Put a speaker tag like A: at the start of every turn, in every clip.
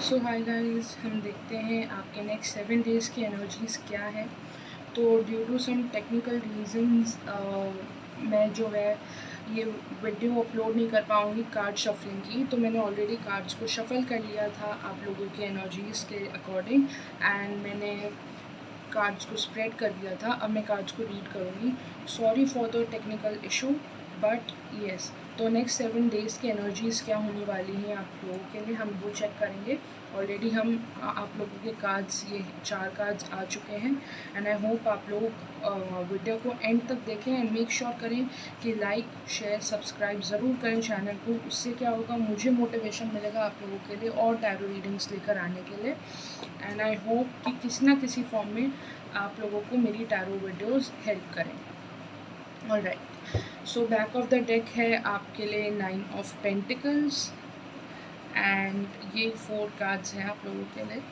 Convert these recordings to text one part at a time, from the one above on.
A: सो hi guys, हम देखते हैं आपके नेक्स्ट 7 डेज़ की एनर्जीज़ क्या है। तो due to some technical reasons मैं जो है ये वीडियो अपलोड नहीं कर पाऊँगी कार्ड शफलिंग की। तो मैंने ऑलरेडी कार्ड्स को शफल कर लिया था आप लोगों की एनर्जीज़ के अकॉर्डिंग एंड मैंने कार्ड्स को स्प्रेड कर दिया था। अब मैं कार्ड्स को रीड करूँगी। Sorry for the technical issue but yes. तो नेक्स्ट 7 डेज़ की एनर्जीज़ क्या होने वाली हैं आप लोगों के लिए, हम वो चेक करेंगे। ऑलरेडी हम आप लोगों के कार्ड्स, ये 4 कार्ड्स आ चुके हैं एंड आई होप आप लोग वीडियो को एंड तक देखें एंड मेक श्योर करें कि लाइक शेयर सब्सक्राइब ज़रूर करें चैनल को। उससे क्या होगा, मुझे मोटिवेशन मिलेगा आप लोगों के लिए और टैरो रीडिंग्स लेकर आने के लिए। एंड आई होप कि किसी ना किसी फॉर्म में आप लोगों को मेरी टैरो वीडियोज़ हेल्प करें। Alright, so back of the deck है आपके लिए 9 ऑफ पेंटिकल्स एंड ये 4 कार्ड्स हैं आप लोगों के लिए।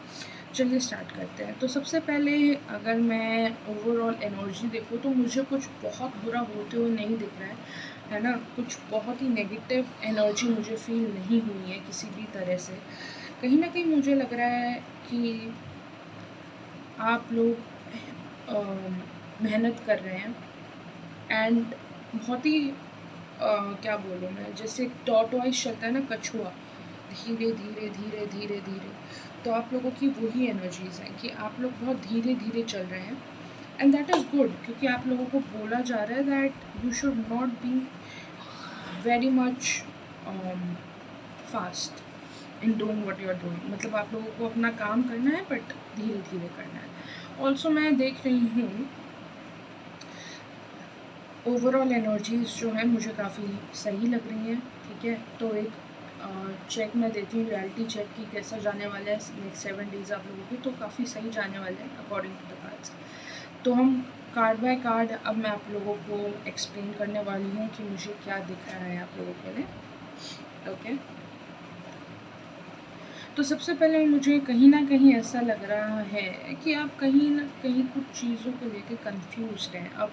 A: चलिए स्टार्ट करते हैं। तो सबसे पहले अगर मैं ओवरऑल एनर्जी देखूँ तो मुझे कुछ बहुत बुरा होते हुए नहीं दिख रहा है ना। कुछ बहुत ही नेगेटिव एनर्जी मुझे फील नहीं हुई है किसी भी तरह से। कहीं ना कहीं मुझे लग रहा है कि आप लोग मेहनत कर रहे हैं एंड बहुत ही क्या बोलूँ मैं, जैसे टॉर्टोइस चलता है ना, कछुआ, धीरे धीरे धीरे धीरे धीरे। तो आप लोगों की वही एनर्जीज़ हैं कि आप लोग बहुत धीरे धीरे चल रहे हैं एंड दैट इज़ गुड, क्योंकि आप लोगों को बोला जा रहा है that you should not be very much fast in doing what you are doing. मतलब आप लोगों को अपना काम करना है बट धीरे धीरे करना है। ऑल्सो मैं देख रही हूँ ओवरऑल एनर्जीज़ जो हैं मुझे काफ़ी सही लग रही हैं। ठीक है, तो एक चेक मैं देती हूँ, रियलिटी चेक की कैसा जाने वाला है नेक्स्ट 7 डेज़ आप लोगों की। तो काफ़ी सही जाने वाले हैं अकॉर्डिंग टू द कार्ड्स। तो हम कार्ड बाय कार्ड अब मैं आप लोगों को एक्सप्लेन करने वाली हूँ कि मुझे क्या दिख रहा है आप लोगों के लिए। ओके, तो सबसे पहले मुझे कहीं ना कहीं ऐसा लग रहा है कि आप कहीं ना कहीं कुछ चीज़ों को लेकर कंफ्यूज्ड हैं। अब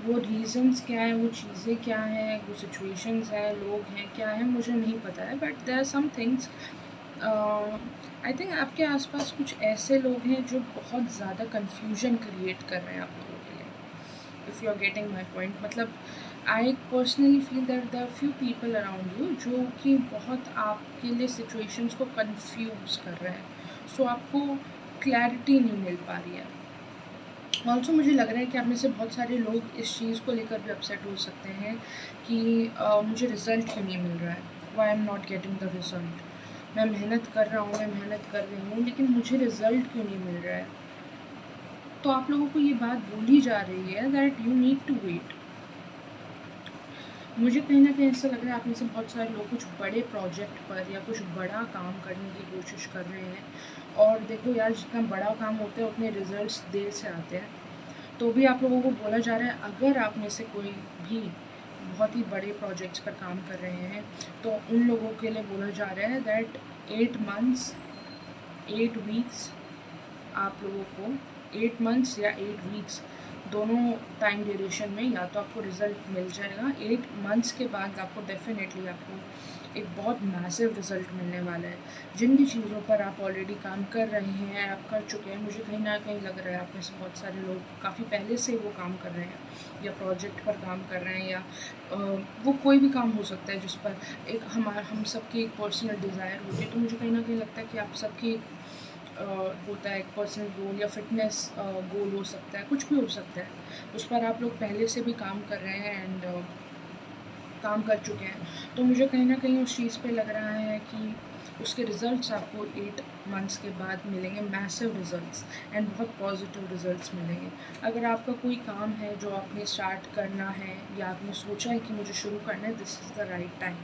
A: वो रीज़न्स क्या हैं, वो चीज़ें क्या हैं, वो सिचुएशंस हैं, लोग हैं, क्या है, मुझे नहीं पता है। But there are some things, I think आपके आसपास कुछ ऐसे लोग हैं जो बहुत ज़्यादा कन्फ्यूजन क्रिएट कर रहे हैं आप लोगों के लिए। If you are getting my point, मतलब I personally feel that there are few people around you जो कि बहुत आपके लिए सिचुएशंस को कंफ्यूज कर रहे हैं। सो आपको क्लैरिटी नहीं मिल पा रही है। ऑल्सो मुझे लग रहा है कि आप में से बहुत सारे लोग इस चीज़ को लेकर भी अपसेट हो सकते हैं कि मुझे रिज़ल्ट क्यों नहीं मिल रहा है, why I am not getting the result. मैं मेहनत कर रहा हूँ, मैं मेहनत कर रही हूँ, लेकिन मुझे रिज़ल्ट क्यों नहीं मिल रहा है। तो आप लोगों को ये बात बोली जा रही है that you need to wait. मुझे कहीं ना कहीं ऐसा लग रहा है आप में से बहुत सारे लोग कुछ बड़े प्रोजेक्ट पर या कुछ बड़ा काम करने की कोशिश कर रहे हैं। और देखो यार, जितना बड़ा काम होता है उतने रिजल्ट्स देर से आते हैं। तो भी आप लोगों को बोला जा रहा है अगर आप में से कोई भी बहुत ही बड़े प्रोजेक्ट्स पर काम कर रहे हैं तो उन लोगों के लिए बोला जा रहा है दैट 8 मंथ्स 8 वीक्स आप लोगों को 8 मंथ्स या 8 वीक्स दोनों टाइम ड्यूरेशन में या तो आपको रिज़ल्ट मिल जाएगा। 8 मंथ्स के बाद आपको डेफिनेटली आपको एक बहुत मैसिव रिज़ल्ट मिलने वाला है। जिन भी चीज़ों पर आप ऑलरेडी काम कर रहे हैं, आप कर चुके हैं, मुझे कहीं ना कहीं लग रहा है आप में से बहुत सारे लोग काफ़ी पहले से वो काम कर रहे हैं या प्रोजेक्ट पर काम कर रहे हैं या वो कोई भी काम हो सकता है जिस पर एक हम सबकी एक पर्सनल डिज़ायर होती है। तो मुझे कहीं ना कहीं लगता है कि आप सबकी होता है एक पर्सनल गोल या फिटनेस गोल हो सकता है, कुछ भी हो सकता है, उस पर आप लोग पहले से भी काम कर रहे हैं एंड काम कर चुके हैं। तो मुझे कहीं ना कहीं उस चीज़ पे लग रहा है कि उसके रिज़ल्ट्स आपको 8 मंथ्स के बाद मिलेंगे, मैसिव रिज़ल्ट्स एंड बहुत पॉजिटिव रिज़ल्ट्स मिलेंगे। अगर आपका कोई काम है जो आपने स्टार्ट करना है या आपने सोचा है कि मुझे शुरू करना है, this is the right time.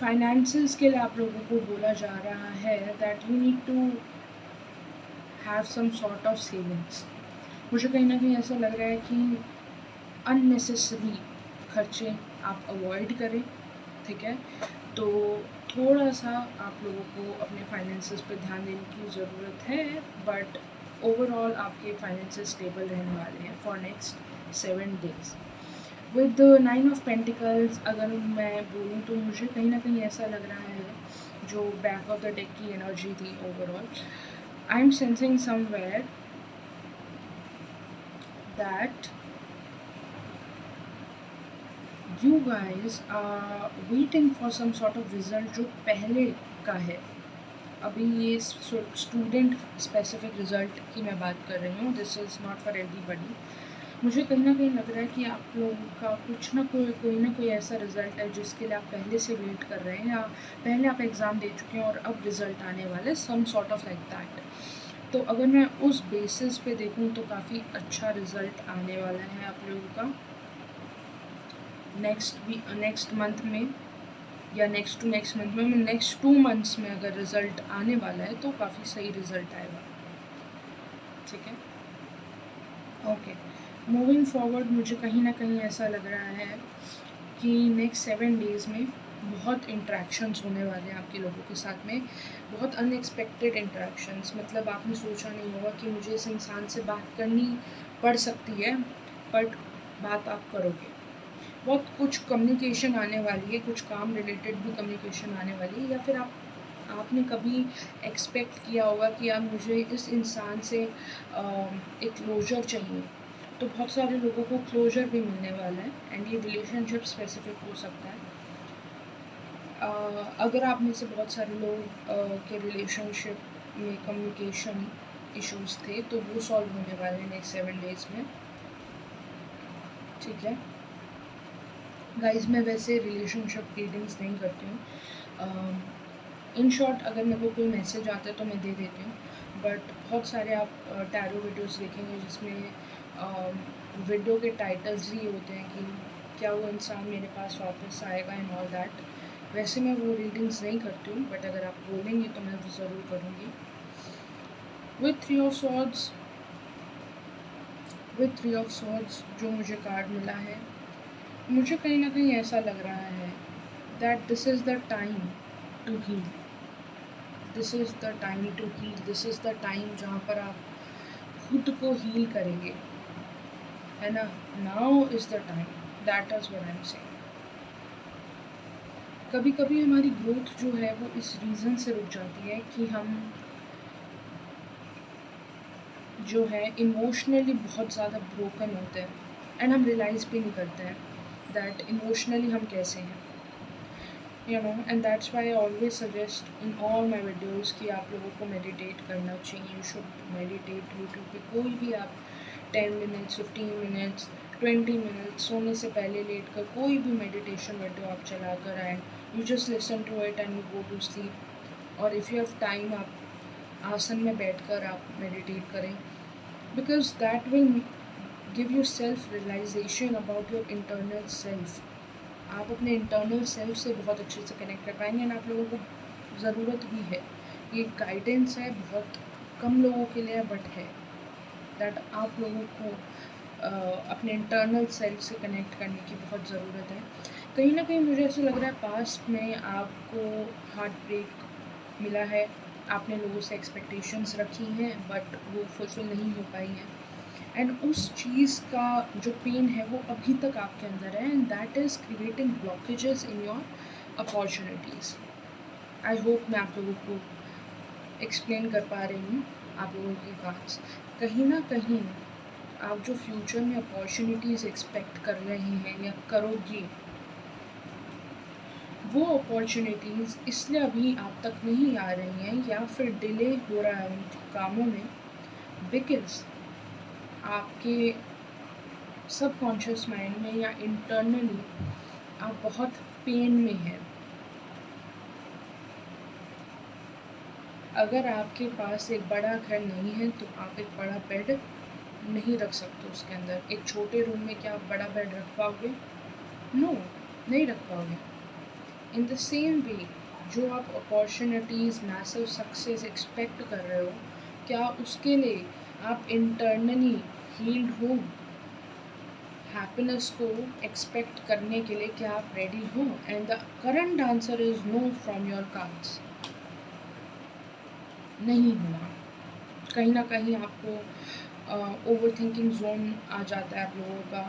A: Finances के लिए आप लोगों को बोला जा रहा है that you need to have some sort of savings. मुझे कहीं ना कहीं ऐसा लग रहा है कि अननेसेसरी खर्चे आप अवॉइड करें। ठीक है, तो थोड़ा सा आप लोगों को अपने फाइनेंसेस पे ध्यान देने की ज़रूरत है। बट ओवरऑल आपके फाइनेंसेस स्टेबल रहने वाले हैं for next 7 days. With 9 of pentacles अगर मैं बोलूँ तो मुझे कहीं ना कहीं ऐसा लग रहा है जो बैक ऑफ द डेक की एनर्जी थी overall, I am sensing somewhere that you guys are waiting for some sort of result जो पहले का है. अभी ये स्टूडेंट स्पेसिफिक रिज़ल्ट की मैं बात कर रही हूँ. This is not for everybody. मुझे कहीं ना कहीं लग रहा है कि आप लोगों का कुछ ना कोई ऐसा रिज़ल्ट है जिसके लिए आप पहले से वेट कर रहे हैं, या पहले आप एग्ज़ाम दे चुके हैं और अब रिज़ल्ट आने वाले, some sort of like that. तो अगर मैं उस बेसिस पे देखूँ तो काफ़ी अच्छा रिज़ल्ट आने वाला है आप लोगों का नेक्स्ट मंथ में, या नेक्स्ट मंथ में, नेक्स्ट 2 मंथ्स में अगर रिज़ल्ट आने वाला है तो काफ़ी सही रिज़ल्ट आएगा. ठीक है, ओके. मूविंग फॉरवर्ड मुझे कहीं ना कहीं ऐसा लग रहा है कि नेक्स्ट 7 डेज़ में बहुत इंट्रैक्शंस होने वाले हैं आपके लोगों के साथ में, बहुत अनएक्सपेक्टेड इंट्रैक्शंस. मतलब आपने सोचा नहीं होगा कि मुझे इस इंसान से बात करनी पड़ सकती है, बट बात आप करोगे. बहुत कुछ कम्युनिकेशन आने वाली है, कुछ काम रिलेटेड भी कम्युनिकेशन आने वाली है, या फिर आपने कभी एक्सपेक्ट किया होगा कि यार मुझे इस इंसान से एक क्लोजर चाहिए, तो बहुत सारे लोगों को क्लोजर भी मिलने वाला है. एंड ये रिलेशनशिप स्पेसिफिक हो सकता है. अगर आप में से बहुत सारे लोग के रिलेशनशिप में कम्युनिकेशन इश्यूज़ थे तो वो सॉल्व होने वाले हैं नेक्स्ट 7 डेज़ में. ठीक है गाइज, मैं वैसे रिलेशनशिप रीडिंग्स नहीं करती हूँ. इन शॉर्ट अगर मेरे को कोई मैसेज आता है तो मैं दे देती हूँ, बट बहुत सारे आप टैरो वीडियोस देखेंगे जिसमें वीडियो के टाइटल्स ही होते हैं कि क्या वो इंसान मेरे पास वापस आएगा एंड ऑल दैट. वैसे मैं वो रीडिंग्स नहीं करती हूँ, बट अगर आप बोलेंगे तो मैं वो ज़रूर करूँगी. विथ थ्री ऑफ सॉर्ड्स जो मुझे कार्ड मिला है, मुझे कहीं ना कहीं ऐसा लग रहा है that this is the time to heal. This is the time to heal. This is the time जहाँ पर आप खुद को हील करेंगे, है ना. Now is the time. That is what I am saying. कभी कभी हमारी ग्रोथ जो है वो इस रीज़न से रुक जाती है कि हम जो है इमोशनली बहुत ज़्यादा ब्रोकन होते हैं, एंड हम रियलाइज़ भी नहीं करते हैं दैट इमोशनली हम कैसे हैं, you know. And that's why I always suggest in all my videos कि आप लोगों को मेडिटेट करना चाहिए. You should meditate. यूट्यूब पे कोई भी आप 10 मिनट्स, 15 मिनट्स, 20 मिनट्स सोने से पहले लेट कर कोई भी मेडिटेशन वीडियो आप चला कर and you just listen to it and you go to sleep. और इफ़ यू हैव टाइम आप आसन में बैठकर आप मेडिटेट करें, because that will give you self realization about your internal self. आप अपने इंटरनल सेल्फ से बहुत अच्छे से कनेक्ट कर पाएंगे, एंड आप लोगों को ज़रूरत भी है. ये गाइडेंस है, बहुत कम लोगों के लिए बट है, दैट आप लोगों को अपने इंटरनल सेल्फ से कनेक्ट करने की बहुत ज़रूरत है. कहीं ना कहीं मुझे ऐसा लग रहा है पास्ट में आपको हार्ट ब्रेक मिला है, आपने लोगों से एक्सपेक्टेशंस रखी हैं बट वो फुलफिल नहीं हो पाई हैं, एंड उस चीज़ का जो पेन है वो अभी तक आपके अंदर है, and that is creating blockages in your opportunities. I hope मैं आप लोगों को एक्सप्लेन कर पा रही हूँ आप लोगों की बात. कहीं ना कहीं आप जो फ्यूचर में अपॉर्चुनिटीज़ एक्सपेक्ट कर रहे हैं या करोगे, वो अपॉर्चुनिटीज़ इसलिए अभी आप तक नहीं आ रही हैं या फिर डिले हो रहा है उन कामों में, बिकॉज आपके सबकॉन्शियस माइंड में या इंटरनली आप बहुत पेन में हैं. अगर आपके पास एक बड़ा घर नहीं है तो आप एक बड़ा बेड नहीं रख सकते उसके अंदर. एक छोटे रूम में क्या आप बड़ा बेड रख पाओगे? नो, नहीं रख पाओगे. इन द सेम वे जो आप अपॉर्चुनिटीज़, मैसिव सक्सेस एक्सपेक्ट कर रहे हो, क्या उसके लिए आप इंटरनली हील्ड हो? हैप्पीनेस को एक्सपेक्ट करने के लिए क्या आप रेडी हो? And the current answer is know from your cards. नहीं हुआ. कहीं ना कहीं आपको ओवर थिंकिंग जोन आ जाता है आप लोगों का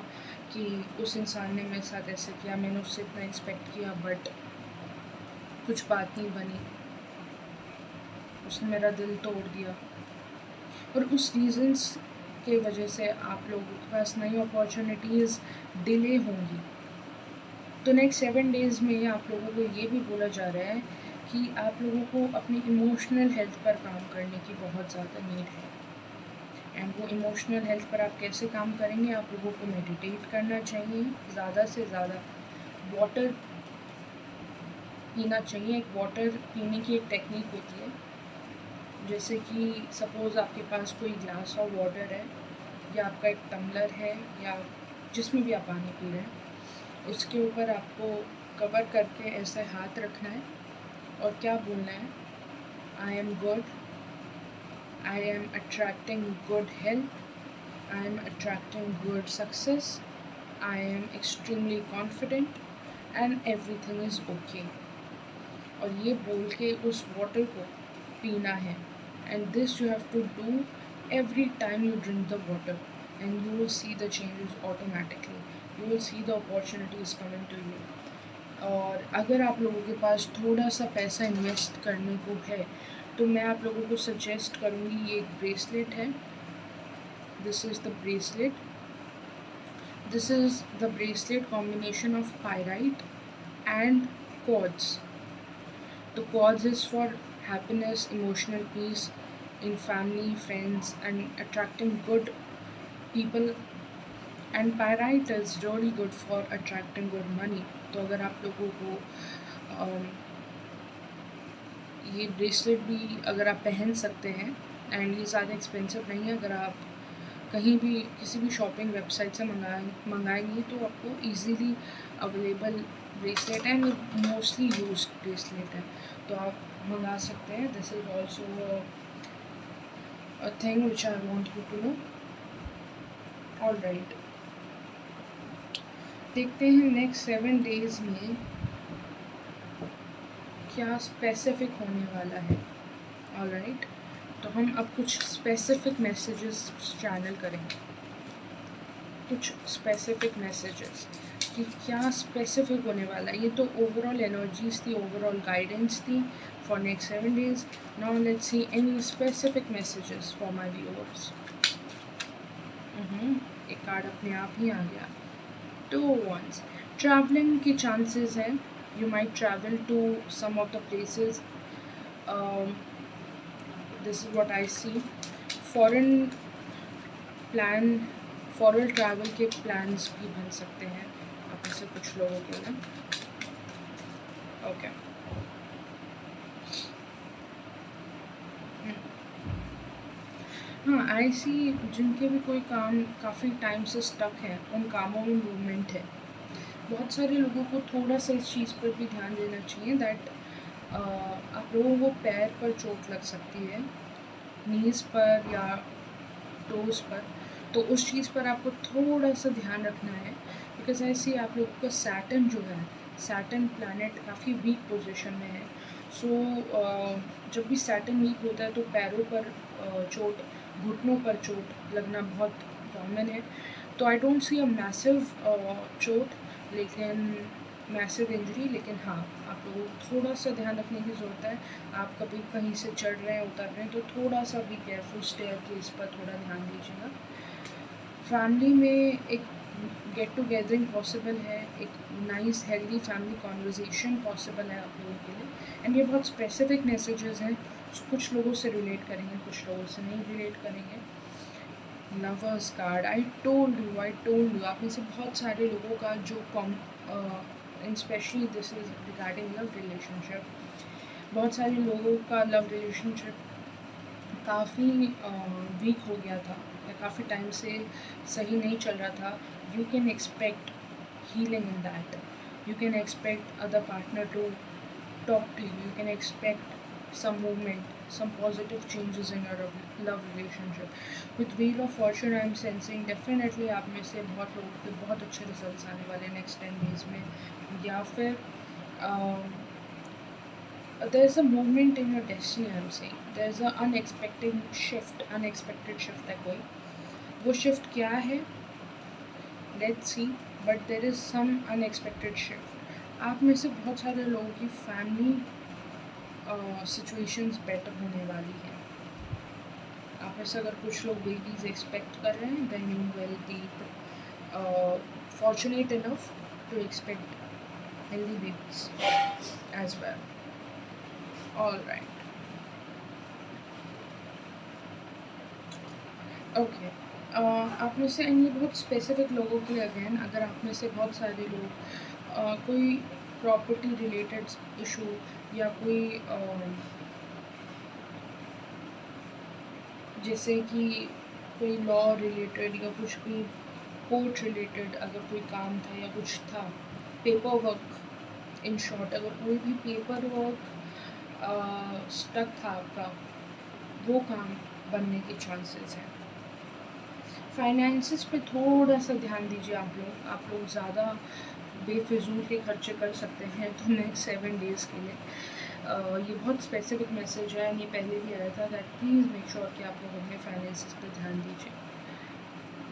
A: कि उस इंसान ने मेरे साथ ऐसे किया, मैंने उससे इतना एक्सपेक्ट किया बट कुछ बात नहीं बनी. उसने मेरा दिल तोड़ दिया, और उस रीज़न्स के वजह से आप लोगों के पास नई अपॉर्चुनिटीज़ डिले होंगी। तो नेक्स्ट 7 डेज़ में आप लोगों को ये भी बोला जा रहा है कि आप लोगों को अपनी इमोशनल हेल्थ पर काम करने की बहुत ज़्यादा नीड है। एंड वो इमोशनल हेल्थ पर आप कैसे काम करेंगे? आप लोगों को मेडिटेट करना चाहिए, ज़्यादा से ज़्यादा वाटर पीना चाहिए। एक वाटर पीने की एक टेक्निक होती है, जैसे कि सपोज़ आपके पास कोई ग्लास ऑफ वाटर है, या आपका एक टम्बलर है, या जिसमें भी आप पानी पी रहे हैं, उसके ऊपर आपको कवर करके ऐसे हाथ रखना है और क्या बोलना है? I am good, I am attracting good health, I am attracting good success, I am extremely confident and everything is okay. और ये बोल के उस वाटर को पीना है। And this you have to do every time you drink the water, and you will see the changes automatically. You will see the opportunities coming to you. और अगर आप लोगों के पास थोड़ा सा पैसा इन्वेस्ट करने को है, तो मैं आप लोगों को सजेस्ट करूँगी, ये एक ब्रेसलेट है। This is the bracelet. This is the bracelet combination of pyrite and quartz. The quartz is for happiness, emotional peace in family, friends, and attracting good people. And pyrite is really good for attracting good money. तो अगर आप लोगों को ये bracelet भी अगर आप पहन सकते हैं, एंड ये ज़्यादा एक्सपेंसिव नहीं है, अगर आप कहीं भी किसी भी शॉपिंग वेबसाइट से मंगाएंगी तो आपको इजीली अवेलेबल ब्रेसलेट है, एंड मोस्टली यूज्ड ब्रेसलेट है, तो आप मंगा सकते हैं। This is also a thing which I want you to know. All right, देखते हैं नेक्स्ट 7 डेज़ में क्या स्पेसिफिक होने वाला है। ऑल राइट, तो हम अब कुछ स्पेसिफिक मैसेजेस चैनल करेंगे, कुछ स्पेसिफिक मैसेजेस कि क्या स्पेसिफिक होने वाला है। ये तो ओवरऑल एनर्जीज थी, ओवरऑल गाइडेंस थी for next 7 days. Now let's see any specific messages for my viewers. एक कार्ड अपने आप ही आ गया। 2 wands, ट्रैवलिंग के चांसेस हैं। You might travel to some of the places. This is what I see. Foreign travel के plans भी बन सकते हैं आप में से कुछ लोगों के लिए। ओके, हाँ, आई सी जिनके भी कोई काम काफ़ी टाइम से स्टक है, उन कामों में मूवमेंट है। बहुत सारे लोगों को थोड़ा सा इस चीज़ पर भी ध्यान देना चाहिए दैट आप लोगों को पैर पर चोट लग सकती है, नीज़ पर या टोज़ पर, तो उस चीज़ पर आपको थोड़ा सा ध्यान रखना है। बिकॉज ऐसे आप लोगों का सैटर्न जो है, सैटर्न प्लैनेट काफ़ी वीक पोजीशन में है। सो जब भी सैटर्न वीक होता है तो पैरों पर चोट, घुटनों पर चोट लगना बहुत कॉमन है। तो I don't see a massive चोट, लेकिन मैसिव इंजरी, लेकिन हाँ, आप लोगों को थोड़ा सा ध्यान रखने की ज़रूरत है। आप कभी कहीं से चढ़ रहे हैं, उतर रहे हैं, तो थोड़ा सा भी केयरफुल, स्टेयरकेस पर थोड़ा ध्यान दीजिएगा। फैमिली में एक गेट टुगेदरिंग पॉसिबल है, एक nice healthy family conversation possible है आप लोगों के लिए। एंड ये बहुत स्पेसिफिक मैसेजेस हैं, कुछ लोगों से रिलेट करेंगे, कुछ लोगों से नहीं रिलेट करेंगे। Lovers card, I told you, आप में से बहुत सारे लोगों का जो specially this is regarding love relationship, बहुत सारे लोगों का लव रिलेशनशिप काफ़ी वीक हो गया था, या काफ़ी टाइम से सही नहीं चल रहा था। You can expect healing in that, you can expect other partner to talk to you, you can expect some movement, some positive changes in your love relationship. With Wheel of Fortune I am sensing definitely आप में से बहुत लोगों के बहुत अच्छे results आने वाले हैं नेक्स्ट 10 डेज़ में, या फिर there is a movement in your destiny. I am saying there is a unexpected shift है कोई, वो shift क्या है let's see, but there is some unexpected shift. आप में से बहुत सारे लोगों की फैमिली सिचुएशंस बेटर होने वाली हैं। आप में से अगर कुछ लोग बेबीज़ एक्सपेक्ट कर रहे हैं, then you will be fortunate enough to expect healthy babies as well. All right. Okay. आप में से ये बहुत स्पेसिफिक लोगों के लिए अगेन, अगर आप में से बहुत सारे लोग कोई प्रॉपर्टी रिलेटेड इशू या कोई जैसे कि कोई लॉ रिलेटेड या कुछ भी कोर्ट रिलेटेड अगर कोई काम था या कुछ था, पेपर वर्क, इन शॉर्ट अगर कोई भी पेपर वर्क स्टक था आपका, वो काम बनने के चांसेस हैं। फाइनेंसिस पे थोड़ा सा ध्यान दीजिए आप लोग ज़्यादा बेफिजूल के खर्चे कर सकते हैं तो नेक्स्ट 7 डेज़ के लिए। ये बहुत स्पेसिफिक मैसेज है, ये पहले भी आया था दैट प्लीज़ मेक श्योर कि आप लोग अपने फाइनेंसिस पे ध्यान दीजिए।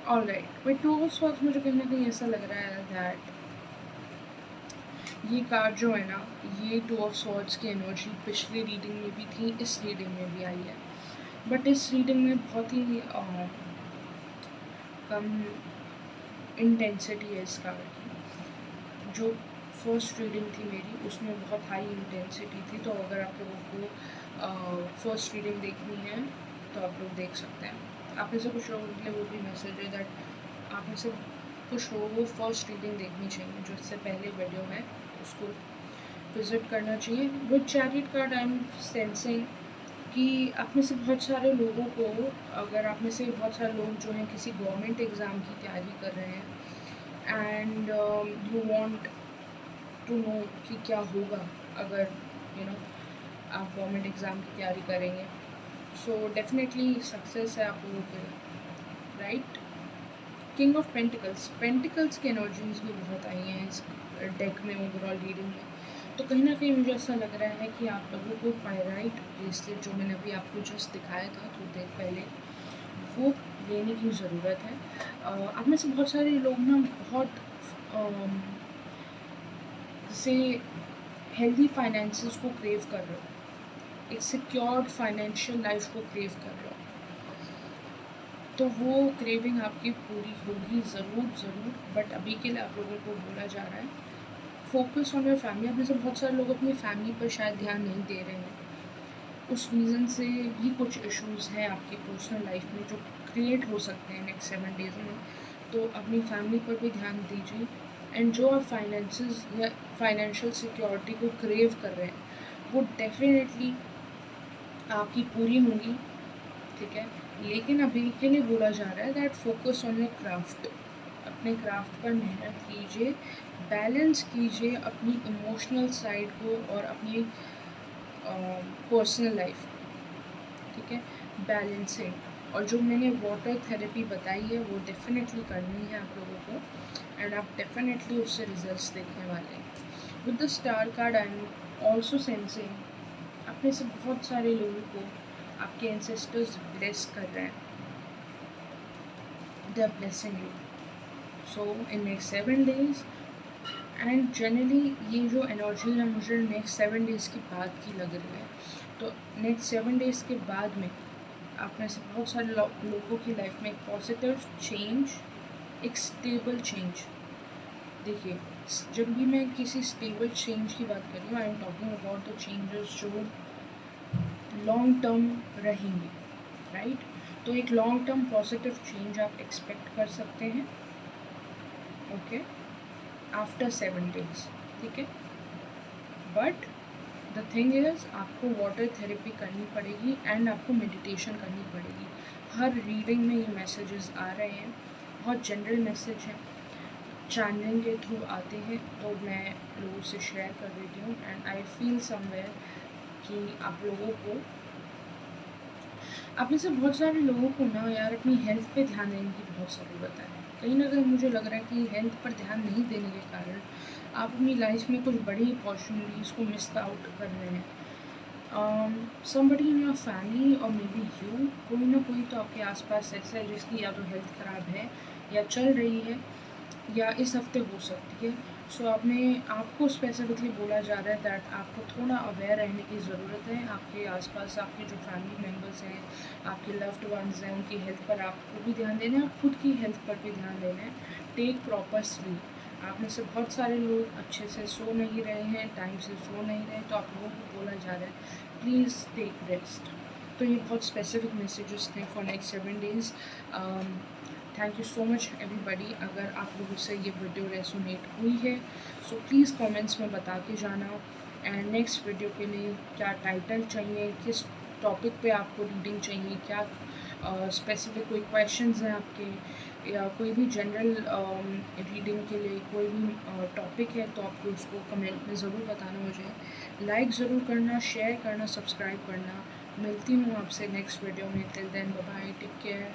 A: All right, but to of sorts मुझे कहीं ना कहीं ऐसा लग रहा है दैट ये कार्ड जो है ना, ये टू ऑफ सॉर्ट्स की एनर्जी पिछली रीडिंग में भी थी, इस रीडिंग में भी आई है, बट इस रीडिंग में बहुत ही कम इंटेंसिटी है इस कार्ड की। जो फर्स्ट रीडिंग थी मेरी, उसमें बहुत हाई इंटेंसिटी थी, तो अगर आप लोगों को फर्स्ट रीडिंग देखनी है तो आप लोग देख सकते हैं। आप में से कुछ लोगों के लिए वो भी मैसेज है दैट आप में से कुछ लोगों को फर्स्ट रीडिंग देखनी चाहिए, जो इससे पहले वीडियो है उसको विज़िट करना चाहिए। With chariot card I am sensing कि आप में से बहुत सारे लोगों को, अगर आप में से बहुत सारे लोग जो हैं किसी गवर्नमेंट एग्ज़ाम की तैयारी कर रहे हैं and you want to know कि क्या होगा अगर आप गवर्नमेंट एग्ज़ाम की तैयारी करेंगे, सो डेफिनेटली सक्सेस है आप लोगों के लिए, राइट। किंग ऑफ पेंटिकल्स की एनर्जीज भी बहुत आई हैं इस डेक में, ओवरऑल रीडिंग में। तो कहीं ना कहीं मुझे ऐसा लग रहा है कि आप लोगों को पायराइट ब्रेसलेट जो मैंने अभी आपको जस्ट दिखाया था थोड़ी देर पहले, वो लेने की ज़रूरत है। आप में से बहुत सारे लोग ना बहुत जैसे हेल्दी फाइनेंसेस को क्रेव कर रहे हो, एक सिक्योर्ड फाइनेंशियल लाइफ को क्रेव कर रहे हो, तो वो क्रेविंग आपकी पूरी होगी ज़रूर। बट अभी के लिए आप लोगों को बोला जा रहा है फोकस ऑन योर फैमिली। आप में से बहुत सारे लोग अपनी फैमिली पर शायद ध्यान नहीं दे रहे हैं, उस रीज़न से भी कुछ इश्यूज़ हैं आपकी पर्सनल लाइफ में जो क्रिएट हो सकते हैं नेक्स्ट 7 डेज़ में, तो अपनी फैमिली पर भी ध्यान दीजिए। एंड जो आप फाइनेंसेस या फाइनेंशियल सिक्योरिटी को क्रेव कर रहे हैं वो डेफिनेटली आपकी पूरी होंगी, ठीक है। लेकिन अभी के लिए बोला जा रहा है that focus on your craft, अपने क्राफ्ट पर मेहनत कीजिए, बैलेंस कीजिए अपनी इमोशनल साइड को और अपनी पर्सनल लाइफ, ठीक है, बैलेंसिंग। और जो मैंने वाटर थेरेपी बताई है वो डेफिनेटली करनी है आप लोगों को एंड आप डेफिनेटली उससे रिजल्ट्स देखने वाले हैं। With the star card I am also sensing अपने से बहुत सारे लोगों को आपके एंसेस्टर्स ब्लेस कर रहे हैं, they are blessing you so in next 7 days. And generally ये जो एनर्जी है मुझे नेक्स्ट 7 डेज़ के बाद की लग रही है, तो नेक्स्ट 7 डेज़ के बाद में आप में से बहुत सारे लोगों की लाइफ में एक पॉजिटिव चेंज, एक स्टेबल चेंज। देखिए, जब भी मैं किसी स्टेबल चेंज की बात कर रही हूँ I am talking about the changes जो लॉन्ग टर्म रहेंगे, राइट। तो एक लॉन्ग टर्म पॉजिटिव चेंज आप एक्सपेक्ट कर सकते हैं, ओके, आफ्टर 7 डेज, ठीक है। बट द थिंग इज़ आपको वाटर थेरेपी करनी पड़ेगी एंड आपको मेडिटेशन करनी पड़ेगी। हर रीडिंग में ये मैसेजेस आ रहे हैं, बहुत जनरल मैसेज हैं, चैनलिंग के थ्रू आते हैं, तो मैं लोगों से शेयर कर देती हूँ एंड आई फील समवेयर कि आप लोगों को, आप में से बहुत सारे लोगों को ना यार अपनी हेल्थ पे ध्यान देने की बहुत ज़रूरत है। कहीं ना कहीं मुझे लग रहा है कि हेल्थ पर ध्यान नहीं देने के कारण आप अपनी लाइफ में कुछ बड़ी अपॉर्चुनिटीज़ को मिस आउट कर रहे हैं। समबडी इन योर फैमिली और मे बी यू, कोई ना कोई तो आपके आसपास ऐसा है जिसकी या तो हेल्थ ख़राब है या चल रही है या इस हफ्ते हो सकती है, सो आपको स्पेसिफिकली बोला जा रहा है दैट आपको थोड़ा अवेयर रहने की ज़रूरत है। आपके आसपास आपके जो फैमिली मेम्बर्स हैं, आपके लव्ड वंस हैं, उनकी हेल्थ पर आपको भी ध्यान देना है और खुद की हेल्थ पर भी ध्यान देना है। Take proper sleep. आप में से बहुत सारे लोग अच्छे से सो नहीं रहे हैं, टाइम से सो नहीं रहे, तो आप लोगों को बोला जा रहा है प्लीज़ टेक रेस्ट। तो ये बहुत स्पेसिफिक मैसेजेस थे for next 7 days। Thank you so much everybody. अगर आप लोगों से ये वीडियो रेसोनेट हुई है सो प्लीज़ कमेंट्स में बता के जाना। एंड नेक्स्ट वीडियो के लिए क्या टाइटल चाहिए, किस टॉपिक पे आपको रीडिंग चाहिए, क्या स्पेसिफिक कोई क्वेश्चंस हैं आपके, या कोई भी जनरल रीडिंग के लिए कोई भी टॉपिक है, तो आप उसको कमेंट में ज़रूर बताना मुझे। लाइक ज़रूर करना, शेयर करना, सब्सक्राइब करना। मिलती हूँ आपसे नेक्स्ट वीडियो में। Till then bye bye, take care.